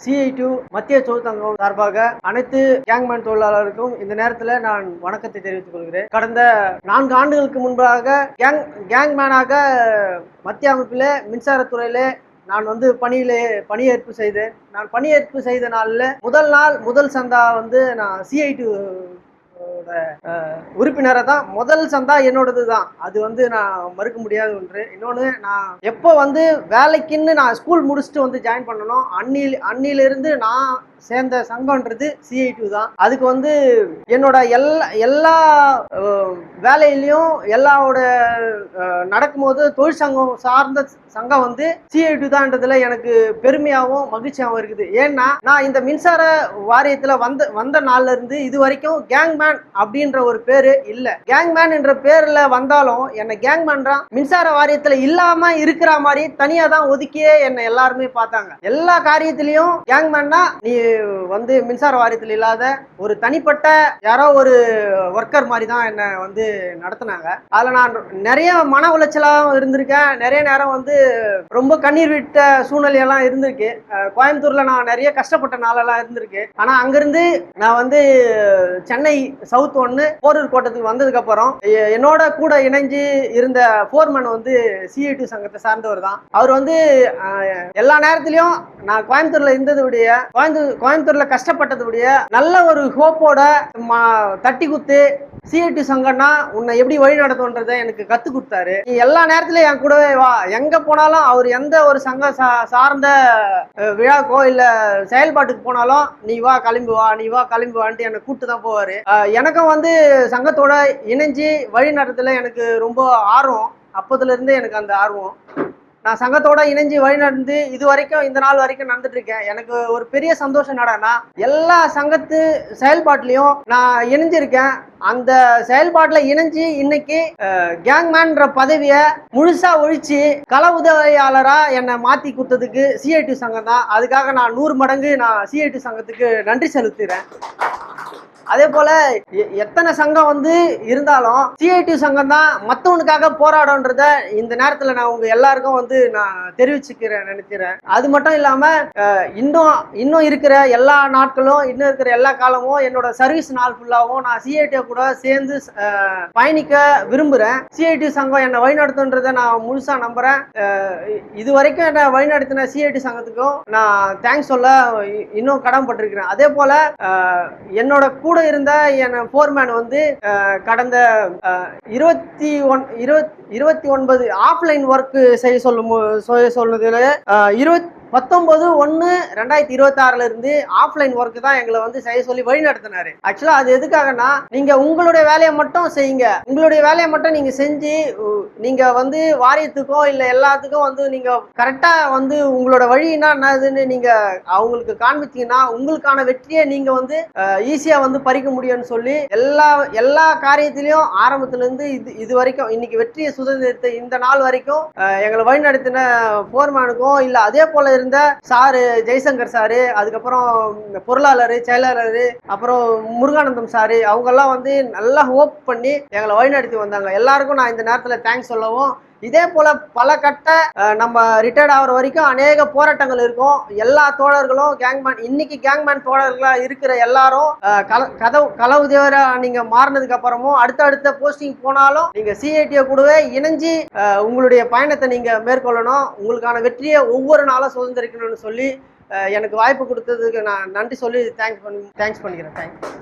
CI2 மத்திய தொழிற்சங்கம் சார்பாக அனைத்து கேங்மேன் தொழிலாளருக்கும் இந்த நேரத்தில் நான் வணக்கத்தை தெரிவித்துக் கொள்கிறேன். கடந்த 4 ஆண்டுகளுக்கு முன்பாக கேங்மேனாக மத்திய அமைப்பில் மின்சாரத்துறையிலே நான் பணியேற்பு செய்தேன். நான் பணியேற்பு செய்த நாளில் முதல் சந்தா நான் CI2 உறுப்பினரை தான். முதல் சந்தா என்னோடது தான். அது நான் மறுக்க முடியாத ஒன்று. இன்னொன்று, நான் எப்போ வேலைக்குன்னு நான் ஸ்கூல் முடிச்சுட்டு ஜாயின் பண்ணணும், அன்னிலிருந்து நான் சேர்ந்த சங்கம்ன்றது CI2 தான். அதுக்கு என்னோட எல்லா வேலையிலையும் எல்லாவோட நடக்கும்போது தொழிற்சங்கம் சார்ந்த சங்கம் CI2 தான்ன்றதுல எனக்கு பெருமையாகவும் மகிழ்ச்சியாகவும் இருக்குது. ஏன்னா நான் இந்த மின்சார வாரியத்துல வந்த நாள்ல இருந்து இது வரைக்கும் கேங்மேன் அப்படின்ற ஒரு பேரு இல்ல. கேங்மேன் என்ற பேர்ல வந்தாலும் என்ன கேங்மேன் தான் மின்சார வாரியத்துல இல்லாம இருக்கிற மாதிரி தனியா தான் ஒதுக்கியே என்ன எல்லாருமே பார்த்தாங்க. எல்லா காரியத்திலையும் கேங்மேன்னா நீ மின்சார வாரியத்தில் இல்லாத ஒரு தனிப்பட்ட யாரோ ஒரு ஒர்க்கர் மாதிரி தான் என்ன நடத்தினாங்க. அதுல நான் நிறைய மன உளைச்சலாகவும் இருந்திருக்கேன். நிறைய நேரம் ரொம்ப கண்ணீர் விட்ட சூழ்நிலையெல்லாம் இருந்திருக்கு. கோயம்புத்தூர்ல நான் நிறைய கஷ்டப்பட்ட நாளெல்லாம் இருந்திருக்கு. ஆனா அங்கிருந்து நான் சென்னை சவுத் 1 போரூர் கோட்டத்துக்கு வந்ததுக்கு அப்புறம் என்னோட கூட இணைஞ்சு இருந்த போர்மேன் CI2 சங்கத்தை சார்ந்தவர் தான். அவர் எல்லா நேரத்திலையும் நான் கோயம்புத்தூர்ல இருந்ததுடைய கோயம்புத்தூர்ல கஷ்டப்பட்டதுடைய நல்ல ஒரு ஹோப்போட தட்டி குத்து CI2 சங்கம்னா உன்னை எப்படி வழி நடத்தும்ன்றதை எனக்கு கத்து கொடுத்தாரு. நீ எல்லா நேரத்திலும் என் கூடவே வா, எங்க போனாலும் அவர் எந்த ஒரு சங்க சார்ந்த விழாக்கோ இல்ல செயல்பாட்டுக்கு போனாலும் நீ வா கிளம்பி வான்ட்டு என்னை கூப்பிட்டு தான் போவாரு. எனக்கும் சங்கத்தோட இணைஞ்சு வழி நடத்துல எனக்கு ரொம்ப ஆர்வம். அப்பத்துல இருந்தே எனக்கு அந்த ஆர்வம். நான் சங்கத்தோட இணைஞ்சு வழி நடந்து இது வரைக்கும் இந்த நாள் வரைக்கும் நடந்துட்டு இருக்கேன். எனக்கு ஒரு பெரிய சந்தோஷம் என்னடான்னா, எல்லா சங்கத்து செயல்பாட்டிலையும் நான் இணைஞ்சிருக்கேன். அந்த செயல்பாட்டுல இணைஞ்சு இன்னைக்கு கேங்மேன்ற பதவியை முழுசா ஒழிச்சு கள உதவியாளரா என்னை மாத்தி கொடுத்ததுக்கு CI2 சங்கம் தான். அதுக்காக நான் 100 மடங்கு நான் CI2 சங்கத்துக்கு நன்றி செலுத்துறேன். அதே போல எத்தனை சங்கம் இருந்தாலும் CI2 சங்கம் தான் மத்தவனுக்காக போராடும்ன்றத இந்த நேரத்துல நான் உங்க எல்லாருக்கும் நான் தெரிவிச்சுக்கிறேன் நினைக்கிறேன். அது மட்டும் இல்லாம இன்னும் இருக்கிற எல்லா நாட்களும் இன்னும் இருக்கிற எல்லா காலமும் என்னோட சர்வீஸ் நாள் ஃபுல்லாவும் நான் CI2 கூட சேர்ந்து பயணிக்க விரும்புறேன். CI2 சங்கம் என்னை வழிநடத்துன்றதை நான் முழுசா நம்புறேன். இது வரைக்கும் என்னை வழிநடத்தின CI2 சங்கத்துக்கும் நான் தேங்க்ஸ் சொல்ல இன்னும் கடமைப்பட்டிருக்கிறேன். அதே போல என்னோட கூட இருந்த என் போர்மேன் கடந்த 29 ஆஃப்லைன் ஒர்க் செய்ய சொன்னதுல 19/1/2026 இருந்து ஆஃப்லைன் ஒர்க் தான் எங்களை செய்ய சொல்லி வழி நடத்தினாரு. ஆக்சுவலா அது எதுக்காகனா, நீங்க உங்களுடைய வேலையை மட்டும் செய்யுங்க, உங்களுடைய வேலையை மட்டும் நீங்க செஞ்சு நீங்க வாரியத்துக்கோ இல்ல எல்லாத்துக்கும் நீங்க கரெக்டா உங்களோட வழி என்னதுன்னு நீங்க அவங்களுக்கு காண்பிச்சீங்கன்னா உங்களுக்கான வெற்றியை நீங்க ஈஸியா பறிக்க முடியும்னு சொல்லி எல்லா காரியத்திலையும் ஆரம்பத்துல இருந்து இது வரைக்கும் இன்னைக்கு வெற்றியை சுதந்திரத்தை இந்த நாள் வரைக்கும் எங்களை வழி நடத்தின போர்மேனுக்கும் இல்ல அதே போல இருந்த சாரு ஜெய்சங்கர் சாரு, அதுக்கப்புறம் பொருளாளர் செயலாளர், அப்புறம் முருகானந்தம் சாரு, அவங்க எல்லாம் நல்லா ஹோப் பண்ணி எங்களை வழிநடத்தி வந்தாங்க. எல்லாருக்கும் நான் இந்த நேரத்துல தேங்க்ஸ் சொல்லவும், இதே போல பல கட்ட நம்ம ரிட்டையர்ட் ஆகிற வரைக்கும் அநேக போராட்டங்கள் இருக்கும். எல்லா தோழர்களும் இன்னைக்கு கேங்மேன் தோழர்களா இருக்கிற எல்லாரும் கள உதவியரா நீங்க மாறினதுக்கு அப்புறமும் அடுத்த போஸ்டிங் போனாலும் நீங்க CI2 கூடவே இணைஞ்சு உங்களுடைய பயணத்தை நீங்க மேற்கொள்ளணும். உங்களுக்கான வெற்றியை ஒவ்வொரு நாளும் சுதந்திரிக்கணும்னு சொல்லி எனக்கு வாய்ப்பு கொடுத்ததுக்கு நான் நன்றி சொல்லி தேங்க்ஸ் பண்ணிக்கிறேன். தேங்க்ஸ்.